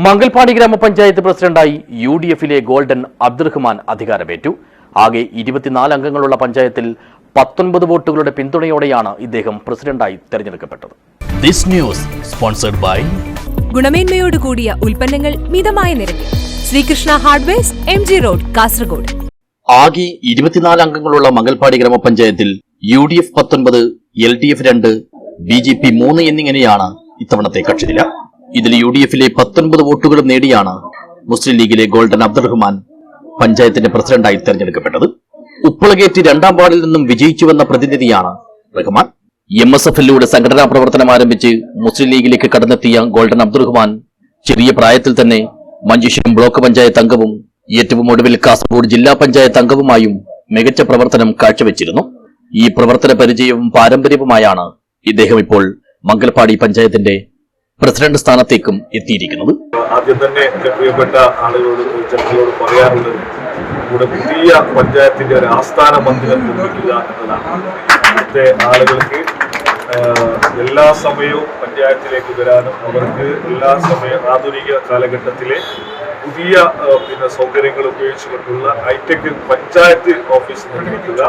മംഗൽപാടി ഗ്രാമപഞ്ചായത്ത് പ്രസിഡന്റായി UDF-ലെ ഗോൾഡൻ അബ്ദുറഹ്മാൻ അധികാരമേറ്റു. ആകെ 24 അംഗങ്ങളുള്ള പഞ്ചായത്തിൽ 19 വോട്ടുകളുടെ പിന്തുണയോടെയാണ് ഇദ്ദേഹം പ്രസിഡന്റായി തെരഞ്ഞെടുക്കപ്പെട്ടത്. This news sponsored by ഗുണമേന്മയോട് കൂടിയ ഉൽപ്പന്നങ്ങൾ മിതമായ നിരക്കിൽ Sreekrishna hardwares MG road Kasaragod. ആകെ 24 അംഗങ്ങളുള്ള മംഗൽപാടി ഗ്രാമപഞ്ചായത്തിൽ UDF 19, LDF 2, BJP 3 എന്നിങ്ങനെയാണ് ഇത്തവണത്തെ കക്ഷിനില. ഇതിൽ UDF-ലെ 19 വോട്ടുകളും നേടിയാണ് മുസ്ലിം ലീഗിലെ ഗോൾഡൻ അബ്ദുറഹ്മാൻ പഞ്ചായത്തിന്റെ പ്രസിഡന്റായി തെരഞ്ഞെടുക്കപ്പെട്ടത്. ഉപ്പളഗേറ്റ് 2-ാം വാർഡിൽ നിന്നും വിജയിച്ചുവെന്ന പ്രതിനിധിയാണ് റഹ്മാൻ. MSF-ലൂടെ സംഘടനാ പ്രവർത്തനം ആരംഭിച്ച് മുസ്ലിം ലീഗിലേക്ക് കടന്നെത്തിയ ഗോൾഡൻ അബ്ദുറഹ്മാൻ ചെറിയ പ്രായത്തിൽ തന്നെ മഞ്ചേശ്വരം ബ്ലോക്ക് പഞ്ചായത്ത് അംഗവും ഏറ്റവും ഒടുവിൽ കാസർഗോഡ് ജില്ലാ പഞ്ചായത്ത് അംഗവുമായും മികച്ച പ്രവർത്തനം കാഴ്ചവെച്ചിരുന്നു. ഈ പ്രവർത്തന പരിചയവും പാരമ്പര്യവുമായാണ് ഇദ്ദേഹം ഇപ്പോൾ മംഗൽപാടി പഞ്ചായത്തിന്റെ പ്രസിഡന്റ് സ്ഥാനത്തേക്കും എത്തിയിരിക്കുന്നത്. ആദ്യം തന്നെ പ്രിയപ്പെട്ട ആളുകളോട് ജനങ്ങളോട് പറയാനുള്ളത് ഇവിടെ പുതിയ പഞ്ചായത്തിന്റെ ഒരു ആസ്ഥാന മന്ദിരം നിർമ്മിക്കുക എന്നതാണ്. ഇവിടുത്തെ ആളുകൾക്ക് എല്ലാ സമയവും പഞ്ചായത്തിലേക്ക് വരാനും അവർക്ക് എല്ലാ സമയവും ആധുനിക കാലഘട്ടത്തിലെ പുതിയ സൗകര്യങ്ങൾ ഉപയോഗിച്ചുകൊണ്ടുള്ള ഹൈടെക് പഞ്ചായത്ത് ഓഫീസ് നിർമ്മിക്കുക,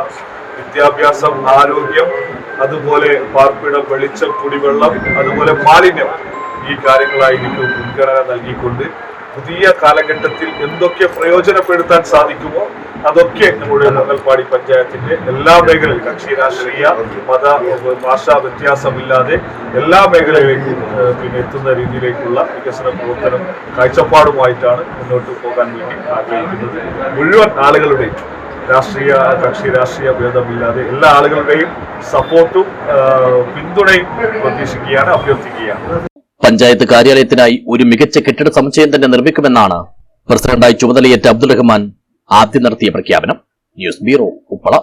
വിദ്യാഭ്യാസം, ആരോഗ്യം, അതുപോലെ പാർപ്പിടം, വെളിച്ചം, കുടിവെള്ളം, അതുപോലെ മാലിന്യം, ഈ കാര്യങ്ങളായിരിക്കും മുൻഗണന നൽകിക്കൊണ്ട് പുതിയ കാലഘട്ടത്തിൽ എന്തൊക്കെ പ്രയോജനപ്പെടുത്താൻ സാധിക്കുമോ അതൊക്കെ നമ്മുടെ മംഗൽപാടി പഞ്ചായത്തിന്റെ എല്ലാ മേഖലയിലും കക്ഷി രാഷ്ട്രീയ മത ഭാഷാ വ്യത്യാസമില്ലാതെ എല്ലാ മേഖലയിലേക്കും എത്തുന്ന രീതിയിലേക്കുള്ള വികസന പ്രവർത്തനം കാഴ്ചപ്പാടുമായിട്ടാണ് മുന്നോട്ട് പോകാൻ വേണ്ടി ആഗ്രഹിക്കുന്നത്. മുഴുവൻ ആളുകളുടെയും കക്ഷി രാഷ്ട്രീയ ഭേദമില്ലാതെ എല്ലാ ആളുകളുടെയും സപ്പോർട്ടും പിന്തുണയും പ്രതീക്ഷിക്കുകയാണ്, അഭ്യർത്ഥിക്കുകയാണ്. പഞ്ചായത്ത് കാര്യാലയത്തിനായി ഒരു മികച്ച കെട്ടിട സമുച്ചയം തന്നെ നിർമ്മിക്കുമെന്നാണ് പ്രസിഡന്റായി ചുമതലയേറ്റ അബ്ദുറഹ്മാൻ ആദ്യം നടത്തിയ പ്രഖ്യാപനം. News bureau, Uppala.